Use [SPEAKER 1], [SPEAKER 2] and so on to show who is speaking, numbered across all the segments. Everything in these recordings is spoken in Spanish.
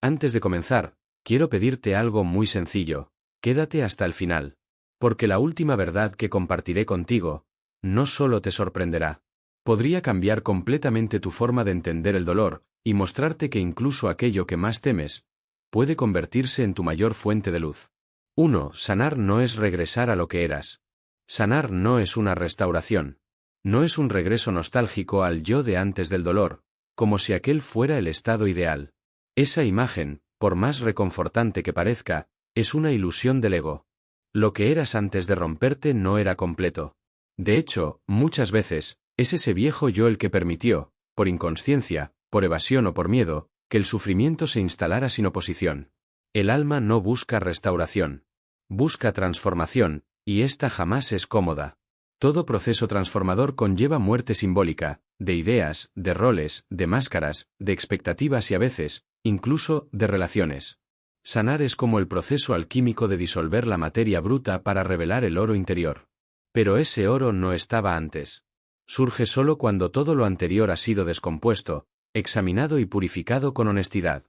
[SPEAKER 1] Antes de comenzar, quiero pedirte algo muy sencillo: quédate hasta el final. Porque la última verdad que compartiré contigo no solo te sorprenderá, podría cambiar completamente tu forma de entender el dolor, y mostrarte que incluso aquello que más temes puede convertirse en tu mayor fuente de luz. 1. Sanar no es regresar a lo que eras. Sanar no es una restauración. No es un regreso nostálgico al yo de antes del dolor, como si aquel fuera el estado ideal. Esa imagen, por más reconfortante que parezca, es una ilusión del ego. Lo que eras antes de romperte no era completo. De hecho, muchas veces, es ese viejo yo el que permitió, por inconsciencia, por evasión o por miedo, que el sufrimiento se instalara sin oposición. El alma no busca restauración. Busca transformación, y esta jamás es cómoda. Todo proceso transformador conlleva muerte simbólica, de ideas, de roles, de máscaras, de expectativas y a veces, incluso, de relaciones. Sanar es como el proceso alquímico de disolver la materia bruta para revelar el oro interior. Pero ese oro no estaba antes. Surge solo cuando todo lo anterior ha sido descompuesto, examinado y purificado con honestidad.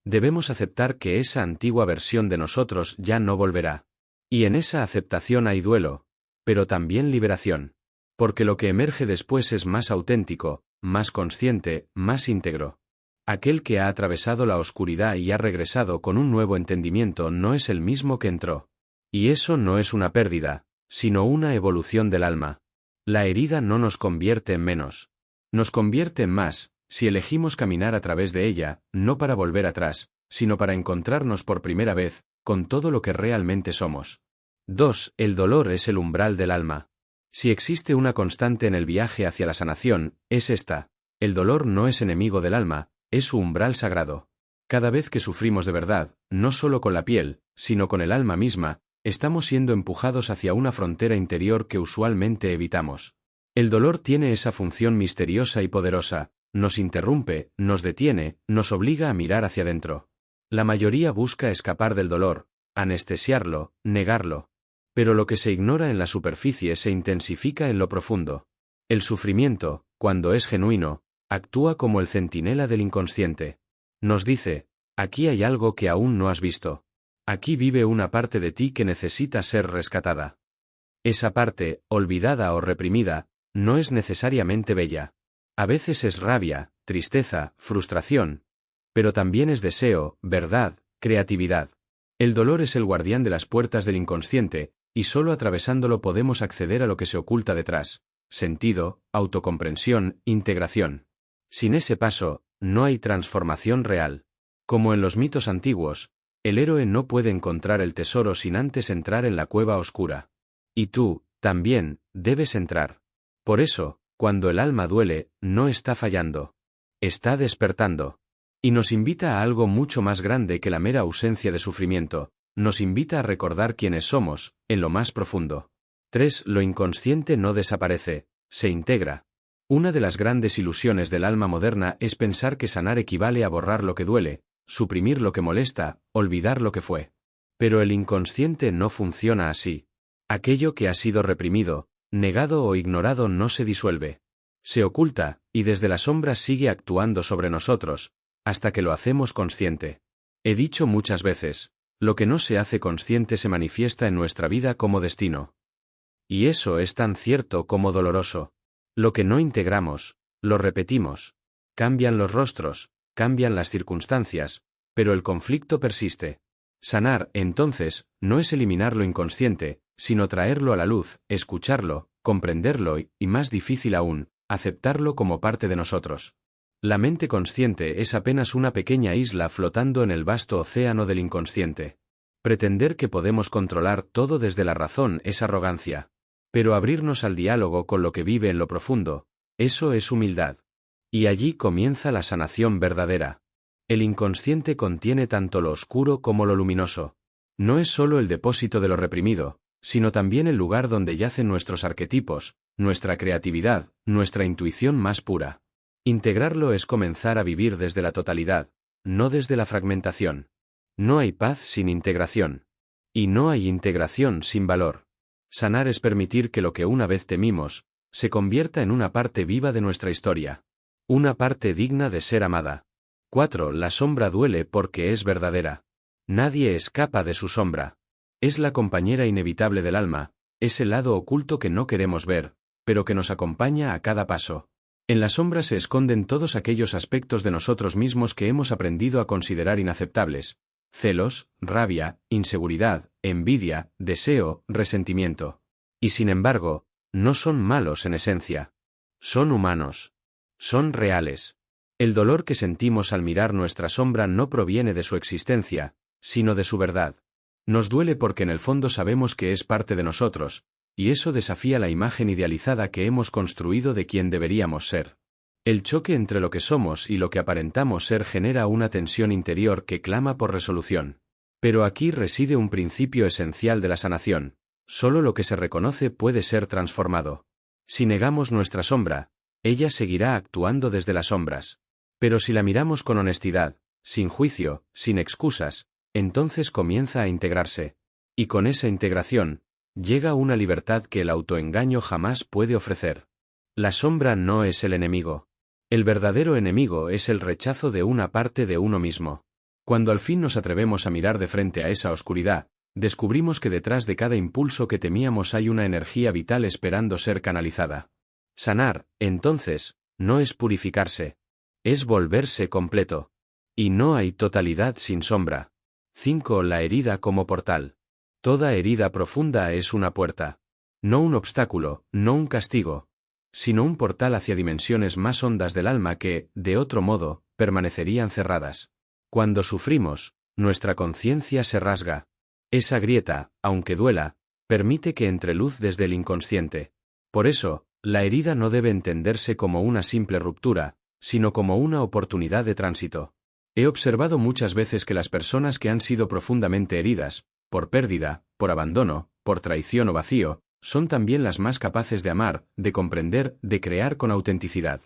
[SPEAKER 1] Debemos aceptar que esa antigua versión de nosotros ya no volverá. Y en esa aceptación hay duelo, pero también liberación. Porque lo que emerge después es más auténtico, más consciente, más íntegro. Aquel que ha atravesado la oscuridad y ha regresado con un nuevo entendimiento no es el mismo que entró. Y eso no es una pérdida, sino una evolución del alma. La herida no nos convierte en menos. Nos convierte en más, si elegimos caminar a través de ella, no para volver atrás, sino para encontrarnos por primera vez, con todo lo que realmente somos. 2. El dolor es el umbral del alma. Si existe una constante en el viaje hacia la sanación, es esta: el dolor no es enemigo del alma, es su umbral sagrado. Cada vez que sufrimos de verdad, no solo con la piel, sino con el alma misma, estamos siendo empujados hacia una frontera interior que usualmente evitamos. El dolor tiene esa función misteriosa y poderosa: nos interrumpe, nos detiene, nos obliga a mirar hacia adentro. La mayoría busca escapar del dolor, anestesiarlo, negarlo. Pero lo que se ignora en la superficie se intensifica en lo profundo. El sufrimiento, cuando es genuino, actúa como el centinela del inconsciente. Nos dice: aquí hay algo que aún no has visto. Aquí vive una parte de ti que necesita ser rescatada. Esa parte, olvidada o reprimida, no es necesariamente bella. A veces es rabia, tristeza, frustración. Pero también es deseo, verdad, creatividad. El dolor es el guardián de las puertas del inconsciente, y solo atravesándolo podemos acceder a lo que se oculta detrás: sentido, autocomprensión, integración. Sin ese paso, no hay transformación real. Como en los mitos antiguos, el héroe no puede encontrar el tesoro sin antes entrar en la cueva oscura. Y tú, también, debes entrar. Por eso, cuando el alma duele, no está fallando. Está despertando. Y nos invita a algo mucho más grande que la mera ausencia de sufrimiento: nos invita a recordar quiénes somos, en lo más profundo. 3. Lo inconsciente no desaparece, se integra. Una de las grandes ilusiones del alma moderna es pensar que sanar equivale a borrar lo que duele, suprimir lo que molesta, olvidar lo que fue. Pero el inconsciente no funciona así. Aquello que ha sido reprimido, negado o ignorado no se disuelve. Se oculta, y desde las sombras sigue actuando sobre nosotros, hasta que lo hacemos consciente. He dicho muchas veces: lo que no se hace consciente se manifiesta en nuestra vida como destino. Y eso es tan cierto como doloroso. Lo que no integramos, lo repetimos. Cambian los rostros, cambian las circunstancias, pero el conflicto persiste. Sanar, entonces, no es eliminar lo inconsciente, sino traerlo a la luz, escucharlo, comprenderlo y, más difícil aún, aceptarlo como parte de nosotros. La mente consciente es apenas una pequeña isla flotando en el vasto océano del inconsciente. Pretender que podemos controlar todo desde la razón es arrogancia. Pero abrirnos al diálogo con lo que vive en lo profundo, eso es humildad. Y allí comienza la sanación verdadera. El inconsciente contiene tanto lo oscuro como lo luminoso. No es solo el depósito de lo reprimido, sino también el lugar donde yacen nuestros arquetipos, nuestra creatividad, nuestra intuición más pura. Integrarlo es comenzar a vivir desde la totalidad, no desde la fragmentación. No hay paz sin integración. Y no hay integración sin valor. Sanar es permitir que lo que una vez temimos, se convierta en una parte viva de nuestra historia. Una parte digna de ser amada. 4. La sombra duele porque es verdadera. Nadie escapa de su sombra. Es la compañera inevitable del alma, es el lado oculto que no queremos ver, pero que nos acompaña a cada paso. En la sombra se esconden todos aquellos aspectos de nosotros mismos que hemos aprendido a considerar inaceptables: celos, rabia, inseguridad, envidia, deseo, resentimiento. Y sin embargo, no son malos en esencia. Son humanos. Son reales. El dolor que sentimos al mirar nuestra sombra no proviene de su existencia, sino de su verdad. Nos duele porque en el fondo sabemos que es parte de nosotros, y eso desafía la imagen idealizada que hemos construido de quien deberíamos ser. El choque entre lo que somos y lo que aparentamos ser genera una tensión interior que clama por resolución. Pero aquí reside un principio esencial de la sanación: solo lo que se reconoce puede ser transformado. Si negamos nuestra sombra, ella seguirá actuando desde las sombras. Pero si la miramos con honestidad, sin juicio, sin excusas, entonces comienza a integrarse. Y con esa integración, llega una libertad que el autoengaño jamás puede ofrecer. La sombra no es el enemigo. El verdadero enemigo es el rechazo de una parte de uno mismo. Cuando al fin nos atrevemos a mirar de frente a esa oscuridad, descubrimos que detrás de cada impulso que temíamos hay una energía vital esperando ser canalizada. Sanar, entonces, no es purificarse. Es volverse completo. Y no hay totalidad sin sombra. 5. La herida como portal. Toda herida profunda es una puerta. No un obstáculo, no un castigo, sino un portal hacia dimensiones más hondas del alma que, de otro modo, permanecerían cerradas. Cuando sufrimos, nuestra conciencia se rasga. Esa grieta, aunque duela, permite que entre luz desde el inconsciente. Por eso, la herida no debe entenderse como una simple ruptura, sino como una oportunidad de tránsito. He observado muchas veces que las personas que han sido profundamente heridas, por pérdida, por abandono, por traición o vacío, son también las más capaces de amar, de comprender, de crear con autenticidad.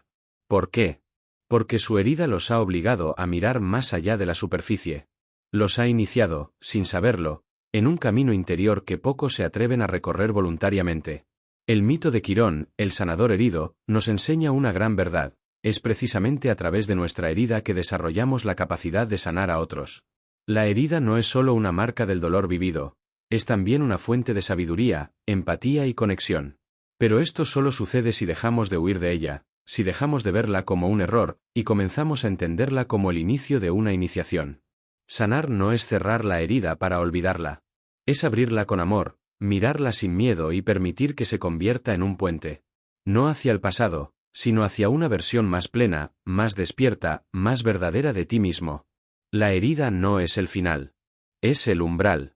[SPEAKER 1] ¿Por qué? Porque su herida los ha obligado a mirar más allá de la superficie. Los ha iniciado, sin saberlo, en un camino interior que pocos se atreven a recorrer voluntariamente. El mito de Quirón, el sanador herido, nos enseña una gran verdad: es precisamente a través de nuestra herida que desarrollamos la capacidad de sanar a otros. La herida no es solo una marca del dolor vivido, es también una fuente de sabiduría, empatía y conexión. Pero esto solo sucede si dejamos de huir de ella, si dejamos de verla como un error, y comenzamos a entenderla como el inicio de una iniciación. Sanar no es cerrar la herida para olvidarla. Es abrirla con amor, mirarla sin miedo y permitir que se convierta en un puente. No hacia el pasado, sino hacia una versión más plena, más despierta, más verdadera de ti mismo. La herida no es el final. Es el umbral.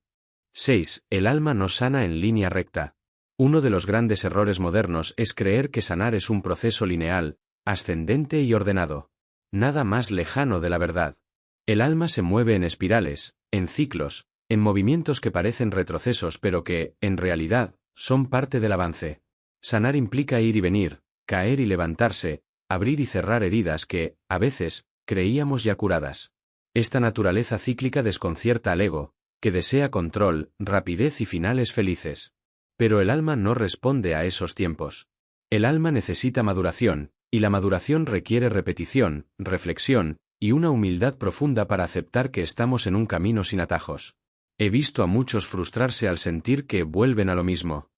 [SPEAKER 1] 6. El alma no sana en línea recta. Uno de los grandes errores modernos es creer que sanar es un proceso lineal, ascendente y ordenado. Nada más lejano de la verdad. El alma se mueve en espirales, en ciclos, en movimientos que parecen retrocesos pero que, en realidad, son parte del avance. Sanar implica ir y venir, caer y levantarse, abrir y cerrar heridas que, a veces, creíamos ya curadas. Esta naturaleza cíclica desconcierta al ego, que desea control, rapidez y finales felices. Pero el alma no responde a esos tiempos. El alma necesita maduración, y la maduración requiere repetición, reflexión, y una humildad profunda para aceptar que estamos en un camino sin atajos. He visto a muchos frustrarse al sentir que vuelven a lo mismo.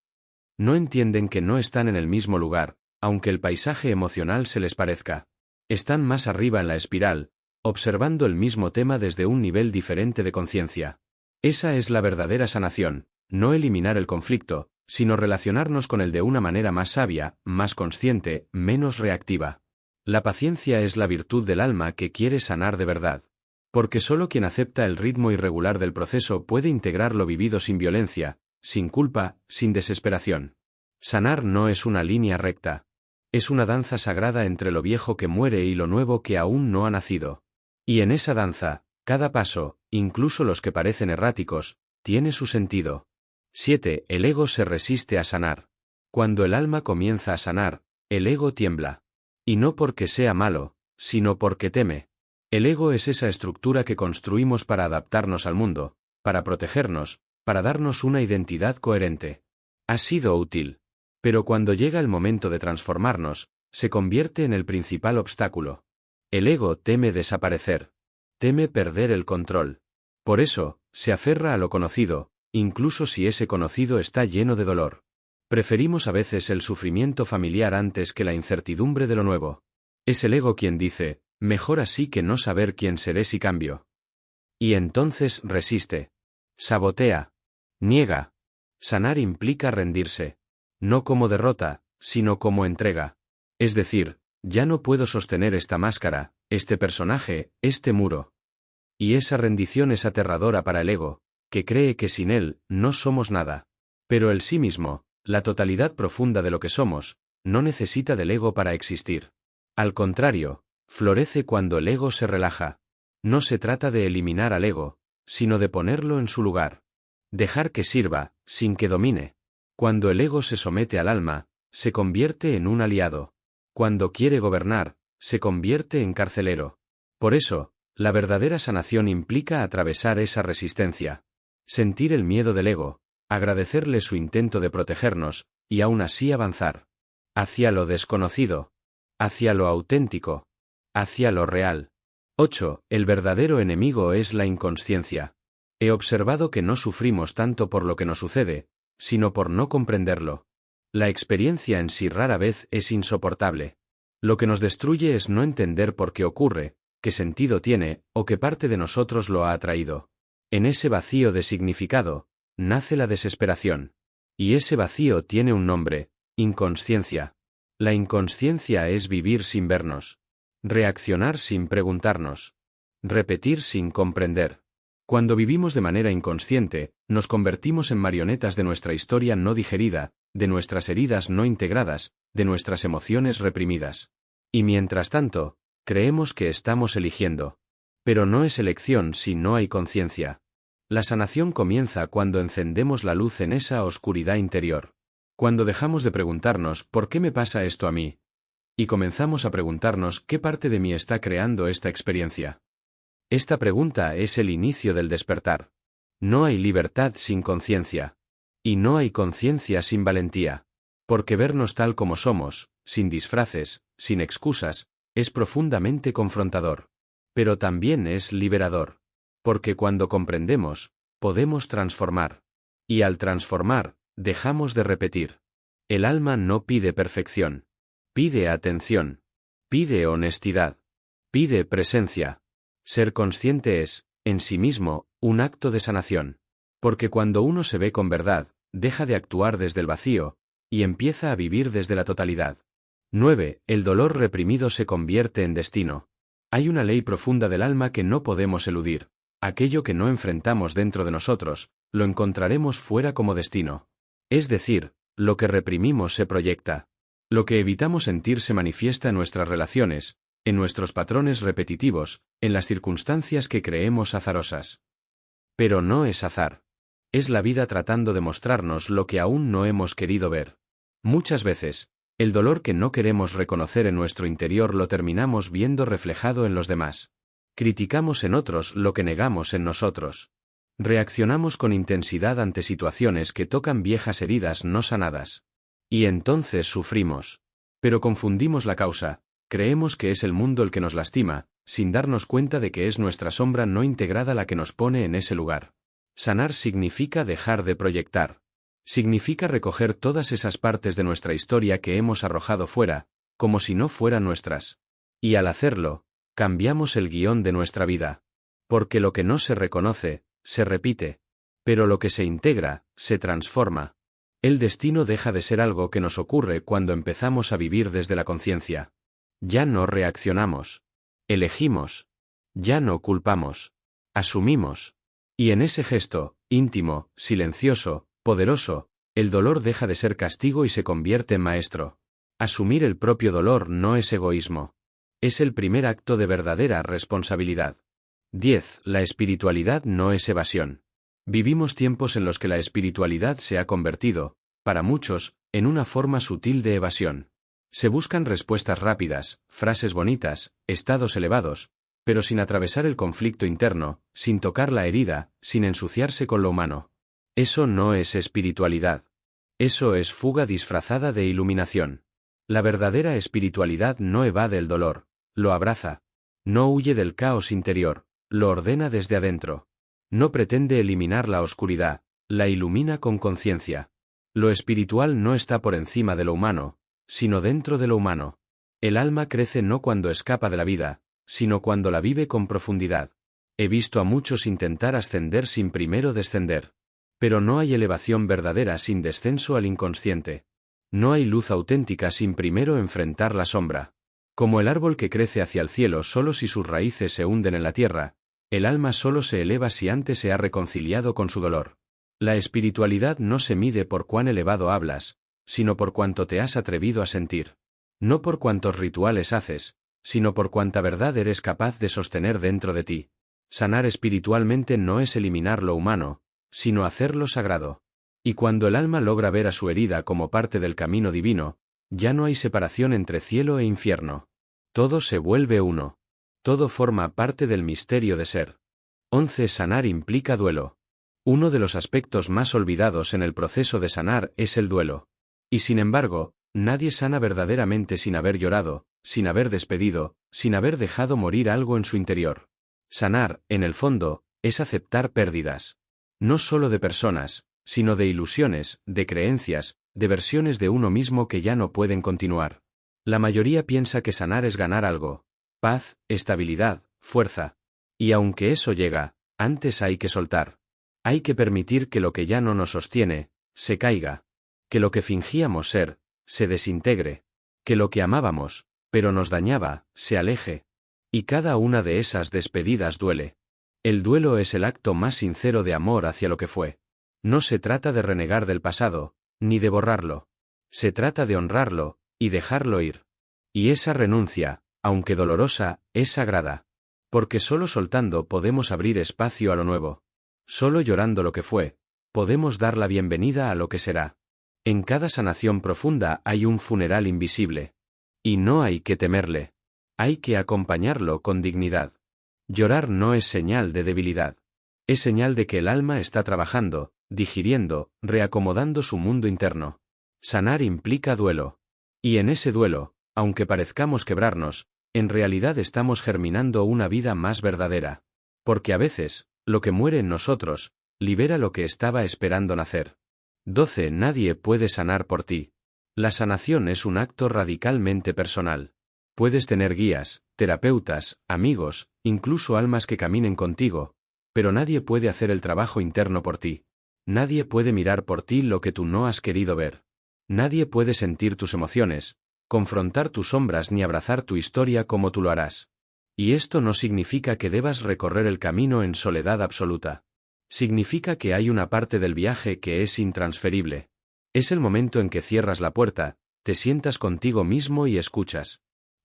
[SPEAKER 1] No entienden que no están en el mismo lugar, aunque el paisaje emocional se les parezca. Están más arriba en la espiral, observando el mismo tema desde un nivel diferente de conciencia. Esa es la verdadera sanación, no eliminar el conflicto, sino relacionarnos con él de una manera más sabia, más consciente, menos reactiva. La paciencia es la virtud del alma que quiere sanar de verdad. Porque solo quien acepta el ritmo irregular del proceso puede integrar lo vivido sin violencia, sin culpa, sin desesperación. Sanar no es una línea recta. Es una danza sagrada entre lo viejo que muere y lo nuevo que aún no ha nacido. Y en esa danza, cada paso, incluso los que parecen erráticos, tiene su sentido. 7. El ego se resiste a sanar. Cuando el alma comienza a sanar, el ego tiembla. Y no porque sea malo, sino porque teme. El ego es esa estructura que construimos para adaptarnos al mundo, para protegernos, para darnos una identidad coherente. Ha sido útil. Pero cuando llega el momento de transformarnos, se convierte en el principal obstáculo. El ego teme desaparecer. Teme perder el control. Por eso, se aferra a lo conocido, incluso si ese conocido está lleno de dolor. Preferimos a veces el sufrimiento familiar antes que la incertidumbre de lo nuevo. Es el ego quien dice, mejor así que no saber quién seré si cambio. Y entonces resiste. Sabotea. Niega. Sanar implica rendirse. No como derrota, sino como entrega. Es decir, ya no puedo sostener esta máscara, este personaje, este muro. Y esa rendición es aterradora para el ego, que cree que sin él no somos nada. Pero el sí mismo, la totalidad profunda de lo que somos, no necesita del ego para existir. Al contrario, florece cuando el ego se relaja. No se trata de eliminar al ego, sino de ponerlo en su lugar. Dejar que sirva, sin que domine. Cuando el ego se somete al alma, se convierte en un aliado. Cuando quiere gobernar, se convierte en carcelero. Por eso, la verdadera sanación implica atravesar esa resistencia. Sentir el miedo del ego, agradecerle su intento de protegernos, y aún así avanzar. Hacia lo desconocido. Hacia lo auténtico. Hacia lo real. 8. El verdadero enemigo es la inconsciencia. He observado que no sufrimos tanto por lo que nos sucede, sino por no comprenderlo. La experiencia en sí rara vez es insoportable. Lo que nos destruye es no entender por qué ocurre, qué sentido tiene, o qué parte de nosotros lo ha atraído. En ese vacío de significado, nace la desesperación. Y ese vacío tiene un nombre, inconsciencia. La inconsciencia es vivir sin vernos. Reaccionar sin preguntarnos. Repetir sin comprender. Cuando vivimos de manera inconsciente, nos convertimos en marionetas de nuestra historia no digerida, de nuestras heridas no integradas, de nuestras emociones reprimidas. Y mientras tanto, creemos que estamos eligiendo. Pero no es elección si no hay conciencia. La sanación comienza cuando encendemos la luz en esa oscuridad interior. Cuando dejamos de preguntarnos ¿por qué me pasa esto a mí? Y comenzamos a preguntarnos ¿qué parte de mí está creando esta experiencia? Esta pregunta es el inicio del despertar. No hay libertad sin conciencia. Y no hay conciencia sin valentía. Porque vernos tal como somos, sin disfraces, sin excusas, es profundamente confrontador. Pero también es liberador. Porque cuando comprendemos, podemos transformar. Y al transformar, dejamos de repetir. El alma no pide perfección. Pide atención. Pide honestidad. Pide presencia. Ser consciente es, en sí mismo, un acto de sanación. Porque cuando uno se ve con verdad, deja de actuar desde el vacío, y empieza a vivir desde la totalidad. 9. El dolor reprimido se convierte en destino. Hay una ley profunda del alma que no podemos eludir. Aquello que no enfrentamos dentro de nosotros, lo encontraremos fuera como destino. Es decir, lo que reprimimos se proyecta. Lo que evitamos sentir se manifiesta en nuestras relaciones, en nuestros patrones repetitivos, en las circunstancias que creemos azarosas. Pero no es azar. Es la vida tratando de mostrarnos lo que aún no hemos querido ver. Muchas veces, el dolor que no queremos reconocer en nuestro interior lo terminamos viendo reflejado en los demás. Criticamos en otros lo que negamos en nosotros. Reaccionamos con intensidad ante situaciones que tocan viejas heridas no sanadas. Y entonces sufrimos. Pero confundimos la causa, creemos que es el mundo el que nos lastima, sin darnos cuenta de que es nuestra sombra no integrada la que nos pone en ese lugar. Sanar significa dejar de proyectar. Significa recoger todas esas partes de nuestra historia que hemos arrojado fuera, como si no fueran nuestras. Y al hacerlo, cambiamos el guión de nuestra vida. Porque lo que no se reconoce, se repite. Pero lo que se integra, se transforma. El destino deja de ser algo que nos ocurre cuando empezamos a vivir desde la conciencia. Ya no reaccionamos. Elegimos. Ya no culpamos. Asumimos. Y en ese gesto, íntimo, silencioso, poderoso, el dolor deja de ser castigo y se convierte en maestro. Asumir el propio dolor no es egoísmo. Es el primer acto de verdadera responsabilidad. 10. La espiritualidad no es evasión. Vivimos tiempos en los que la espiritualidad se ha convertido, para muchos, en una forma sutil de evasión. Se buscan respuestas rápidas, frases bonitas, estados elevados, pero sin atravesar el conflicto interno, sin tocar la herida, sin ensuciarse con lo humano. Eso no es espiritualidad. Eso es fuga disfrazada de iluminación. La verdadera espiritualidad no evade el dolor, lo abraza. No huye del caos interior, lo ordena desde adentro. No pretende eliminar la oscuridad, la ilumina con conciencia. Lo espiritual no está por encima de lo humano, sino dentro de lo humano. El alma crece no cuando escapa de la vida, sino cuando la vive con profundidad. He visto a muchos intentar ascender sin primero descender. Pero no hay elevación verdadera sin descenso al inconsciente. No hay luz auténtica sin primero enfrentar la sombra. Como el árbol que crece hacia el cielo solo si sus raíces se hunden en la tierra, el alma solo se eleva si antes se ha reconciliado con su dolor. La espiritualidad no se mide por cuán elevado hablas, sino por cuánto te has atrevido a sentir. No por cuántos rituales haces, sino por cuánta verdad eres capaz de sostener dentro de ti. Sanar espiritualmente no es eliminar lo humano, sino hacerlo sagrado. Y cuando el alma logra ver a su herida como parte del camino divino, ya no hay separación entre cielo e infierno. Todo se vuelve uno. Todo forma parte del misterio de ser. 11. Sanar implica duelo. Uno de los aspectos más olvidados en el proceso de sanar es el duelo. Y sin embargo, nadie sana verdaderamente sin haber llorado, sin haber despedido, sin haber dejado morir algo en su interior. Sanar, en el fondo, es aceptar pérdidas. No solo de personas, sino de ilusiones, de creencias, de versiones de uno mismo que ya no pueden continuar. La mayoría piensa que sanar es ganar algo. Paz, estabilidad, fuerza. Y aunque eso llega, antes hay que soltar. Hay que permitir que lo que ya no nos sostiene, se caiga. Que lo que fingíamos ser, se desintegre. Que lo que amábamos, pero nos dañaba, se aleje. Y cada una de esas despedidas duele. El duelo es el acto más sincero de amor hacia lo que fue. No se trata de renegar del pasado, ni de borrarlo. Se trata de honrarlo, y dejarlo ir. Y esa renuncia, aunque dolorosa, es sagrada. Porque solo soltando podemos abrir espacio a lo nuevo. Solo llorando lo que fue, podemos dar la bienvenida a lo que será. En cada sanación profunda hay un funeral invisible. Y no hay que temerle. Hay que acompañarlo con dignidad. Llorar no es señal de debilidad. Es señal de que el alma está trabajando, digiriendo, reacomodando su mundo interno. Sanar implica duelo. Y en ese duelo, aunque parezcamos quebrarnos, en realidad estamos germinando una vida más verdadera. Porque a veces, lo que muere en nosotros, libera lo que estaba esperando nacer. 12. Nadie puede sanar por ti. La sanación es un acto radicalmente personal. Puedes tener guías, terapeutas, amigos, incluso almas que caminen contigo, pero nadie puede hacer el trabajo interno por ti. Nadie puede mirar por ti lo que tú no has querido ver. Nadie puede sentir tus emociones, confrontar tus sombras ni abrazar tu historia como tú lo harás. Y esto no significa que debas recorrer el camino en soledad absoluta. Significa que hay una parte del viaje que es intransferible. Es el momento en que cierras la puerta, te sientas contigo mismo y escuchas.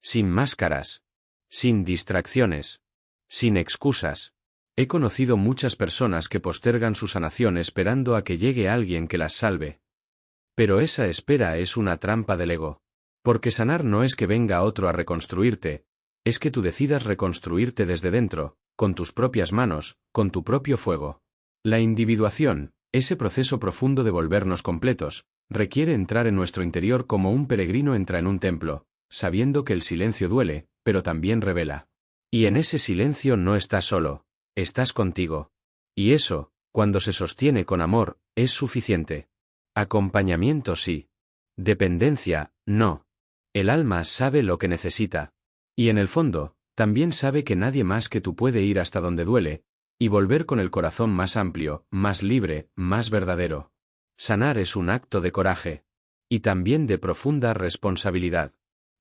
[SPEAKER 1] Sin máscaras. Sin distracciones. Sin excusas. He conocido muchas personas que postergan su sanación esperando a que llegue alguien que las salve. Pero esa espera es una trampa del ego. Porque sanar no es que venga otro a reconstruirte, es que tú decidas reconstruirte desde dentro, con tus propias manos, con tu propio fuego. La individuación, ese proceso profundo de volvernos completos, requiere entrar en nuestro interior como un peregrino entra en un templo, sabiendo que el silencio duele, pero también revela. Y en ese silencio no estás solo, estás contigo. Y eso, cuando se sostiene con amor, es suficiente. Acompañamiento sí. Dependencia, no. El alma sabe lo que necesita. Y en el fondo, también sabe que nadie más que tú puede ir hasta donde duele, y volver con el corazón más amplio, más libre, más verdadero. Sanar es un acto de coraje. Y también de profunda responsabilidad.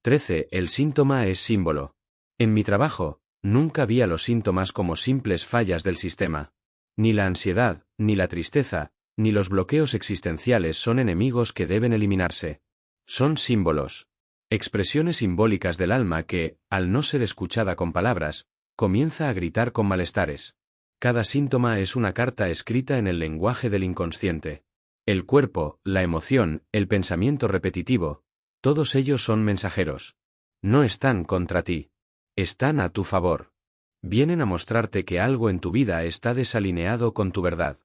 [SPEAKER 1] 13. El síntoma es símbolo. En mi trabajo, nunca vi a los síntomas como simples fallas del sistema. Ni la ansiedad, ni la tristeza, ni los bloqueos existenciales son enemigos que deben eliminarse. Son símbolos. Expresiones simbólicas del alma que, al no ser escuchada con palabras, comienza a gritar con malestares. Cada síntoma es una carta escrita en el lenguaje del inconsciente. El cuerpo, la emoción, el pensamiento repetitivo, todos ellos son mensajeros. No están contra ti. Están a tu favor. Vienen a mostrarte que algo en tu vida está desalineado con tu verdad.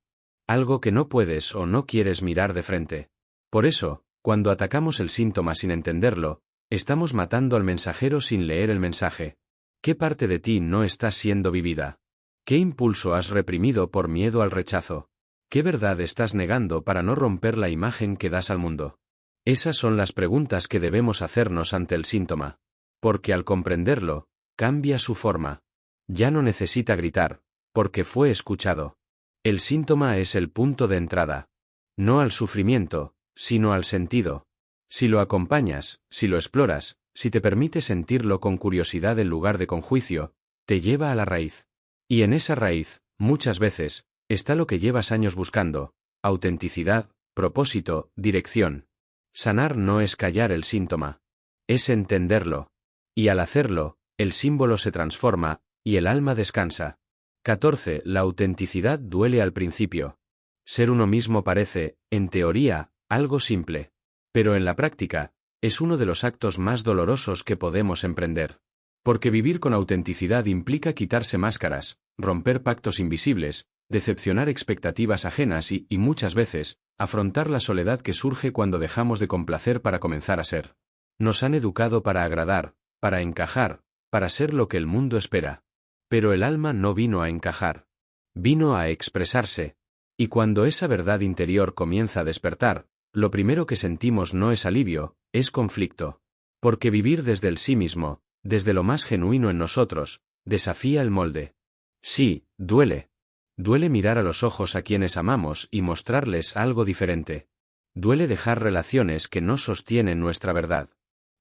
[SPEAKER 1] Algo que no puedes o no quieres mirar de frente. Por eso, cuando atacamos el síntoma sin entenderlo, estamos matando al mensajero sin leer el mensaje. ¿Qué parte de ti no está siendo vivida? ¿Qué impulso has reprimido por miedo al rechazo? ¿Qué verdad estás negando para no romper la imagen que das al mundo? Esas son las preguntas que debemos hacernos ante el síntoma. Porque al comprenderlo, cambia su forma. Ya no necesita gritar, porque fue escuchado. El síntoma es el punto de entrada. No al sufrimiento, sino al sentido. Si lo acompañas, si lo exploras, si te permite sentirlo con curiosidad en lugar de con juicio, te lleva a la raíz. Y en esa raíz, muchas veces, está lo que llevas años buscando: autenticidad, propósito, dirección. Sanar no es callar el síntoma. Es entenderlo. Y al hacerlo, el símbolo se transforma, y el alma descansa. 14. La autenticidad duele al principio. Ser uno mismo parece, en teoría, algo simple. Pero en la práctica, es uno de los actos más dolorosos que podemos emprender. Porque vivir con autenticidad implica quitarse máscaras, romper pactos invisibles, decepcionar expectativas ajenas y muchas veces, afrontar la soledad que surge cuando dejamos de complacer para comenzar a ser. Nos han educado para agradar, para encajar, para ser lo que el mundo espera. Pero el alma no vino a encajar. Vino a expresarse. Y cuando esa verdad interior comienza a despertar, lo primero que sentimos no es alivio, es conflicto. Porque vivir desde el sí mismo, desde lo más genuino en nosotros, desafía el molde. Sí, duele. Duele mirar a los ojos a quienes amamos y mostrarles algo diferente. Duele dejar relaciones que no sostienen nuestra verdad.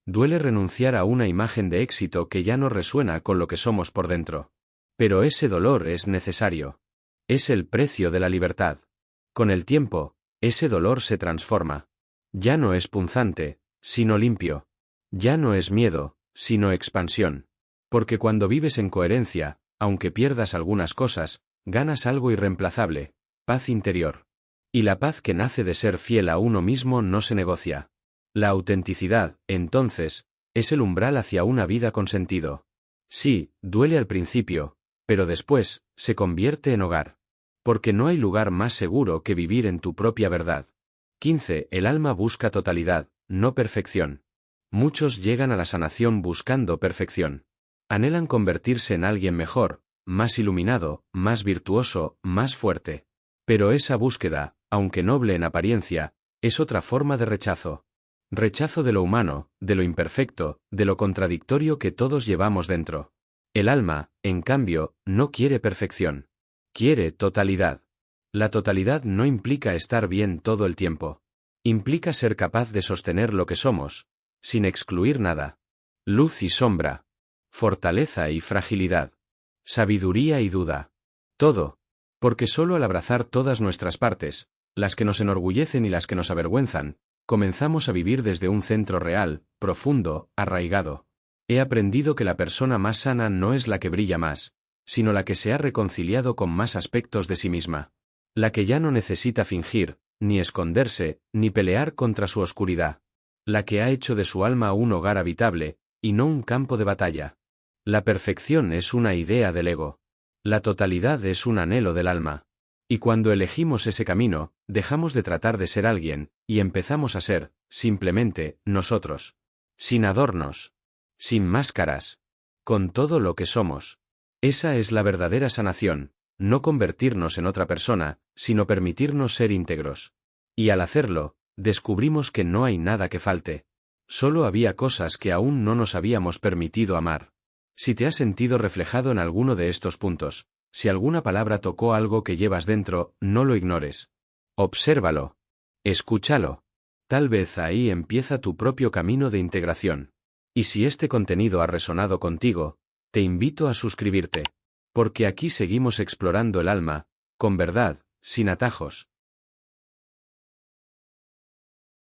[SPEAKER 1] Duele renunciar a una imagen de éxito que ya no resuena con lo que somos por dentro. Pero ese dolor es necesario. Es el precio de la libertad. Con el tiempo, ese dolor se transforma. Ya no es punzante, sino limpio. Ya no es miedo, sino expansión. Porque cuando vives en coherencia, aunque pierdas algunas cosas, ganas algo irreemplazable: paz interior. Y la paz que nace de ser fiel a uno mismo no se negocia. La autenticidad, entonces, es el umbral hacia una vida con sentido. Sí, duele al principio, pero después, se convierte en hogar. Porque no hay lugar más seguro que vivir en tu propia verdad. 15. El alma busca totalidad, no perfección. Muchos llegan a la sanación buscando perfección. Anhelan convertirse en alguien mejor, más iluminado, más virtuoso, más fuerte. Pero esa búsqueda, aunque noble en apariencia, es otra forma de rechazo. Rechazo de lo humano, de lo imperfecto, de lo contradictorio que todos llevamos dentro. El alma, en cambio, no quiere perfección. Quiere totalidad. La totalidad no implica estar bien todo el tiempo. Implica ser capaz de sostener lo que somos, sin excluir nada. Luz y sombra. Fortaleza y fragilidad. Sabiduría y duda. Todo. Porque solo al abrazar todas nuestras partes, las que nos enorgullecen y las que nos avergüenzan, comenzamos a vivir desde un centro real, profundo, arraigado. He aprendido que la persona más sana no es la que brilla más, sino la que se ha reconciliado con más aspectos de sí misma. La que ya no necesita fingir, ni esconderse, ni pelear contra su oscuridad. La que ha hecho de su alma un hogar habitable, y no un campo de batalla. La perfección es una idea del ego. La totalidad es un anhelo del alma. Y cuando elegimos ese camino, dejamos de tratar de ser alguien, y empezamos a ser, simplemente, nosotros. Sin adornos. Sin máscaras. Con todo lo que somos. Esa es la verdadera sanación, no convertirnos en otra persona, sino permitirnos ser íntegros. Y al hacerlo, descubrimos que no hay nada que falte. Solo había cosas que aún no nos habíamos permitido amar. Si te has sentido reflejado en alguno de estos puntos, si alguna palabra tocó algo que llevas dentro, no lo ignores. Obsérvalo. Escúchalo. Tal vez ahí empieza tu propio camino de integración. Y si este contenido ha resonado contigo, te invito a suscribirte. Porque aquí seguimos explorando el alma, con verdad, sin atajos.